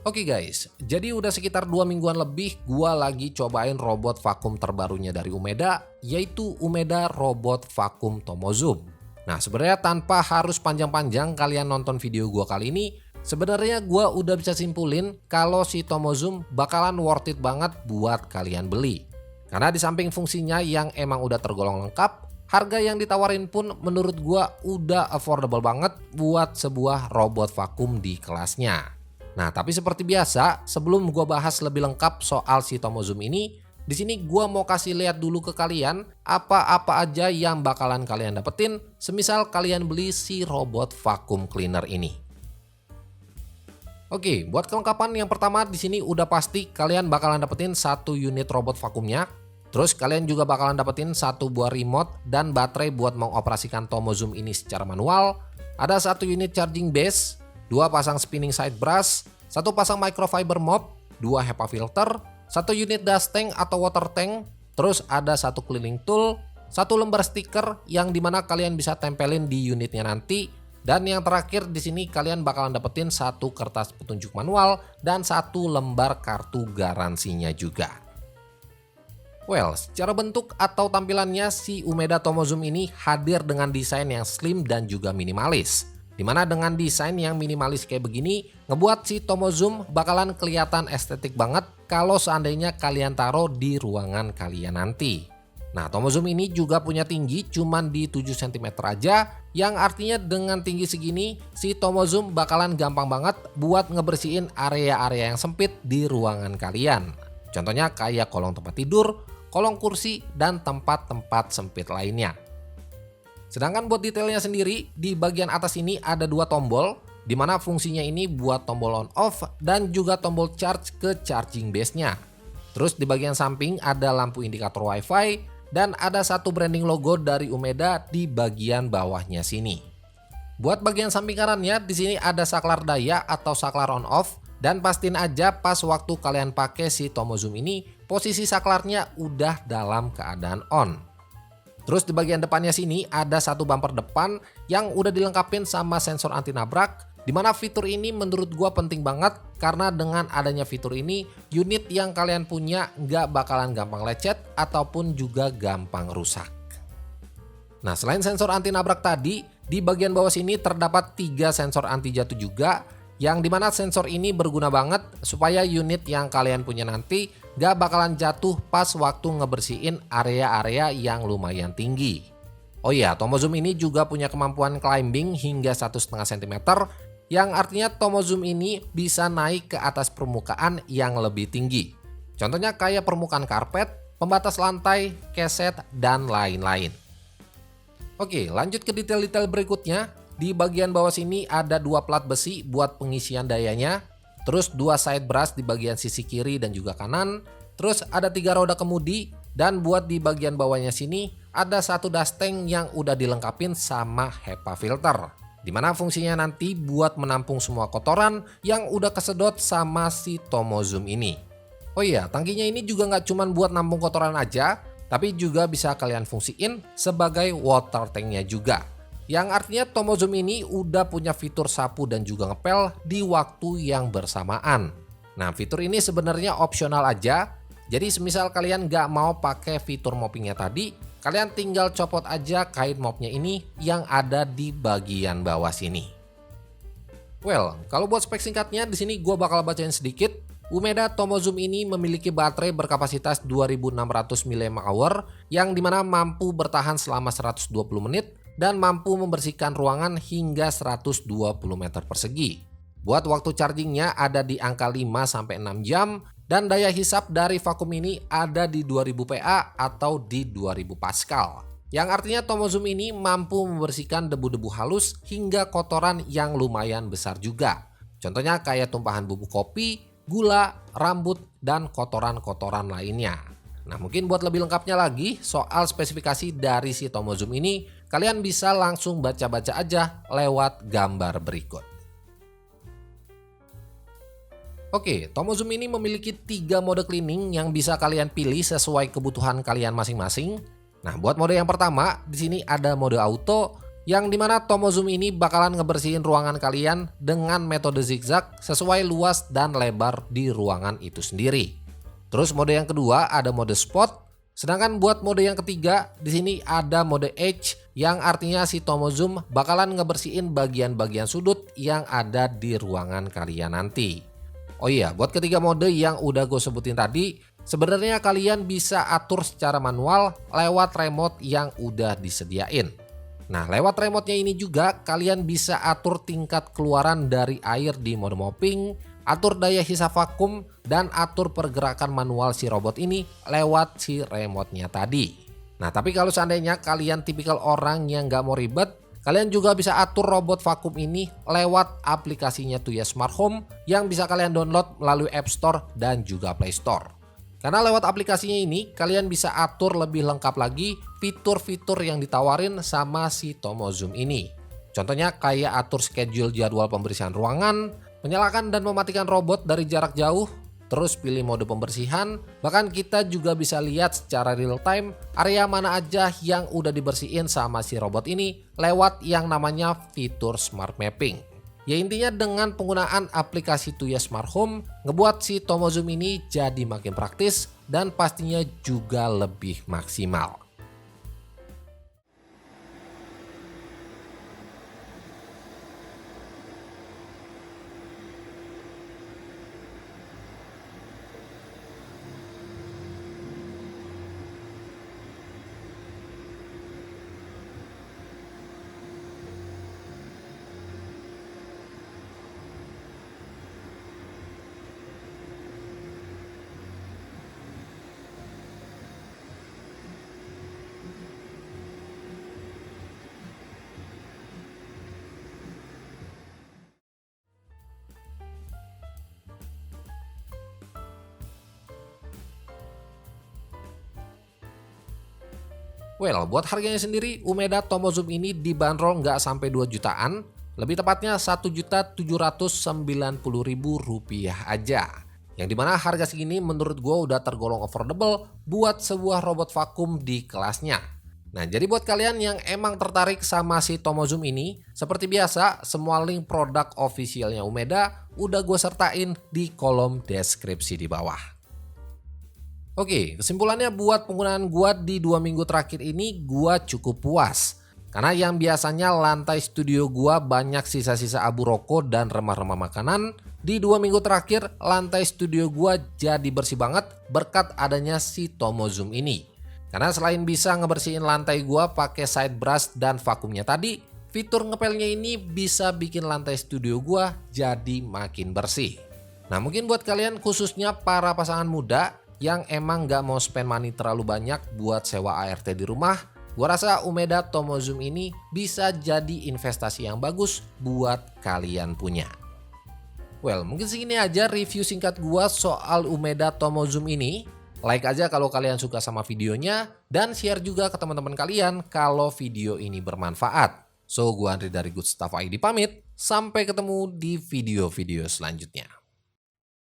Oke guys, jadi udah sekitar 2 mingguan lebih gua lagi cobain robot vakum terbarunya dari Umeda, yaitu Umeda Robot Vakum Tomozoom. Nah sebenarnya tanpa harus panjang-panjang kalian nonton video gua kali ini, sebenarnya gua udah bisa simpulin kalau si Tomozoom bakalan worth it banget buat kalian beli. Karena di samping fungsinya yang emang udah tergolong lengkap, harga yang ditawarin pun menurut gua udah affordable banget buat sebuah robot vakum di kelasnya. Nah, tapi seperti biasa, sebelum gua bahas lebih lengkap soal si Tomozoom ini, di sini gua mau kasih lihat dulu ke kalian apa-apa aja yang bakalan kalian dapetin semisal kalian beli si robot vacuum cleaner ini. Oke, buat kelengkapan yang pertama di sini udah pasti kalian bakalan dapetin satu unit robot vakumnya. Terus kalian juga bakalan dapetin satu buah remote dan baterai buat mengoperasikan Tomozoom ini secara manual. Ada satu unit charging base, 2 pasang spinning side brush, 1 pasang microfiber mop, 2 HEPA filter, 1 unit dust tank atau water tank, terus ada 1 cleaning tool, 1 lembar stiker yang dimana kalian bisa tempelin di unitnya nanti, dan yang terakhir di sini kalian bakalan dapetin 1 kertas petunjuk manual dan 1 lembar kartu garansinya juga. Well, secara bentuk atau tampilannya si Umeda Tomozoom ini hadir dengan desain yang slim dan juga minimalis. Dimana dengan desain yang minimalis kayak begini, ngebuat si Tomozoom bakalan kelihatan estetik banget kalau seandainya kalian taruh di ruangan kalian nanti. Nah, Tomozoom ini juga punya tinggi cuman di 7 cm aja, yang artinya dengan tinggi segini, si Tomozoom bakalan gampang banget buat ngebersihin area-area yang sempit di ruangan kalian. Contohnya kayak kolong tempat tidur, kolong kursi, dan tempat-tempat sempit lainnya. Sedangkan buat detailnya sendiri, di bagian atas ini ada 2 tombol, di mana fungsinya ini buat tombol on off dan juga tombol charge ke charging base-nya. Terus di bagian samping ada lampu indikator wifi dan ada 1 branding logo dari Umeda di bagian bawahnya sini. Buat bagian samping kanannya, di sini ada saklar daya atau saklar on off, dan pastiin aja pas waktu kalian pakai si Tomozoom ini, posisi saklarnya udah dalam keadaan on. Terus di bagian depannya sini ada 1 bumper depan yang udah dilengkapin sama sensor anti nabrak, dimana fitur ini menurut gua penting banget karena dengan adanya fitur ini unit yang kalian punya nggak bakalan gampang lecet ataupun juga gampang rusak. Nah, selain sensor anti nabrak tadi, di bagian bawah sini terdapat 3 sensor anti jatuh juga, yang dimana sensor ini berguna banget supaya unit yang kalian punya nanti gak bakalan jatuh pas waktu ngebersihin area-area yang lumayan tinggi. Oh iya, Tomozoom ini juga punya kemampuan climbing hingga 1,5 cm, yang artinya Tomozoom ini bisa naik ke atas permukaan yang lebih tinggi. Contohnya kayak permukaan karpet, pembatas lantai, keset, dan lain-lain. Oke, lanjut ke detail-detail berikutnya. Di bagian bawah sini ada 2 plat besi buat pengisian dayanya, terus 2 side brush di bagian sisi kiri dan juga kanan, terus ada 3 roda kemudi, dan buat di bagian bawahnya sini ada 1 dust tank yang udah dilengkapin sama HEPA filter, dimana fungsinya nanti buat menampung semua kotoran yang udah kesedot sama si Tomozoom ini. Oh iya, tangkinya ini juga nggak cuma buat nampung kotoran aja, tapi juga bisa kalian fungsiin sebagai water tanknya juga. Yang artinya Tomozoom ini udah punya fitur sapu dan juga ngepel di waktu yang bersamaan. Nah, fitur ini sebenarnya opsional aja. Jadi semisal kalian nggak mau pakai fitur moppingnya tadi, kalian tinggal copot aja kain mopnya ini yang ada di bagian bawah sini. Well, kalau buat spek singkatnya di sini gue bakal bacain sedikit. Umeda Tomozoom ini memiliki baterai berkapasitas 2600 mAh yang dimana mampu bertahan selama 120 menit dan mampu membersihkan ruangan hingga 120 meter persegi. Buat waktu chargingnya ada di angka 5-6 jam dan daya hisap dari vakum ini ada di 2000 PA atau di 2000 Pascal. Yang artinya Tomozoom ini mampu membersihkan debu-debu halus hingga kotoran yang lumayan besar juga. Contohnya kayak tumpahan bubuk kopi, gula, rambut, dan kotoran-kotoran lainnya. Nah, mungkin buat lebih lengkapnya lagi soal spesifikasi dari si Tomozoom ini, kalian bisa langsung baca-baca aja lewat gambar berikut. Oke, Tomozoom ini memiliki 3 mode cleaning yang bisa kalian pilih sesuai kebutuhan kalian masing-masing. Nah, buat mode yang pertama, di sini ada mode auto, yang dimana Tomozoom ini bakalan ngebersihin ruangan kalian dengan metode zigzag sesuai luas dan lebar di ruangan itu sendiri. Terus mode yang kedua ada mode spot, sedangkan buat mode yang ketiga di sini ada mode edge yang artinya si Tomozoom bakalan ngebersihin bagian-bagian sudut yang ada di ruangan kalian nanti. Oh iya, buat ketiga mode yang udah gue sebutin tadi, sebenarnya kalian bisa atur secara manual lewat remote yang udah disediain. Nah, lewat remote-nya ini juga kalian bisa atur tingkat keluaran dari air di mode mopping, atur daya hisap vakum, dan atur pergerakan manual si robot ini lewat si remote-nya tadi. Nah, tapi kalau seandainya kalian tipikal orang yang nggak mau ribet, kalian juga bisa atur robot vakum ini lewat aplikasinya Tuya Smart Home yang bisa kalian download melalui App Store dan juga Play Store. Karena lewat aplikasinya ini kalian bisa atur lebih lengkap lagi fitur-fitur yang ditawarin sama si Tomozoom ini. Contohnya kayak atur schedule jadwal pembersihan ruangan, menyalakan dan mematikan robot dari jarak jauh, terus pilih mode pembersihan, bahkan kita juga bisa lihat secara real time area mana aja yang udah dibersihin sama si robot ini lewat yang namanya fitur Smart Mapping. Ya intinya dengan penggunaan aplikasi Tuya Smart Home ngebuat si Tomozoom ini jadi makin praktis dan pastinya juga lebih maksimal. Well, buat harganya sendiri, Umeda Tomozoom ini dibanderol nggak sampai 2 jutaan, lebih tepatnya Rp1.790.000 aja. Yang dimana harga segini menurut gue udah tergolong affordable buat sebuah robot vakum di kelasnya. Nah, jadi buat kalian yang emang tertarik sama si Tomozoom ini, seperti biasa, semua link produk officialnya Umeda udah gue sertain di kolom deskripsi di bawah. Oke, kesimpulannya buat penggunaan gua di 2 minggu terakhir ini gua cukup puas. Karena yang biasanya lantai studio gua banyak sisa-sisa abu rokok dan remah-remah makanan, di 2 minggu terakhir lantai studio gua jadi bersih banget berkat adanya si Tomozoom ini. Karena selain bisa ngebersihin lantai gua pakai side brush dan vakumnya tadi, fitur ngepelnya ini bisa bikin lantai studio gua jadi makin bersih. Nah, mungkin buat kalian khususnya para pasangan muda yang emang gak mau spend money terlalu banyak buat sewa ART di rumah, gua rasa Umeda Tomozoom ini bisa jadi investasi yang bagus buat kalian punya. Well, mungkin segini aja review singkat gua soal Umeda Tomozoom ini. Like aja kalau kalian suka sama videonya, dan share juga ke teman-teman kalian kalau video ini bermanfaat. So, gua Andri dari Good Stuff ID pamit, sampai ketemu di video-video selanjutnya.